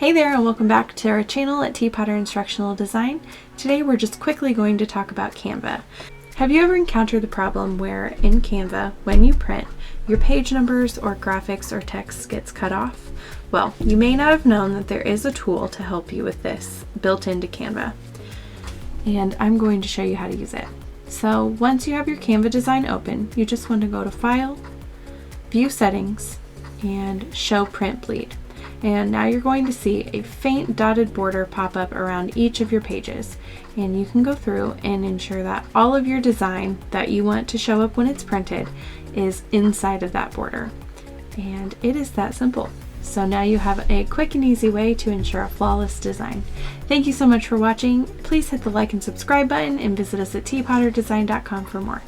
Hey there, and welcome back to our channel at Potter Instructional Design. Today we're just quickly going to talk about Canva. Have you ever encountered the problem where in Canva, when you print, your page numbers or graphics or text gets cut off? Well, you may not have known that there is a tool to help you with this built into Canva, and I'm going to show you how to use it. So once you have your Canva design open, you just want to go to File, View Settings, and Show Print Bleed. And now you're going to see a faint dotted border pop up around each of your pages. And you can go through and ensure that all of your design that you want to show up when it's printed is inside of that border. And it is that simple. So now you have a quick and easy way to ensure a flawless design. Thank you so much for watching. Please hit the like and subscribe button and visit us at tpotterdesign.com for more.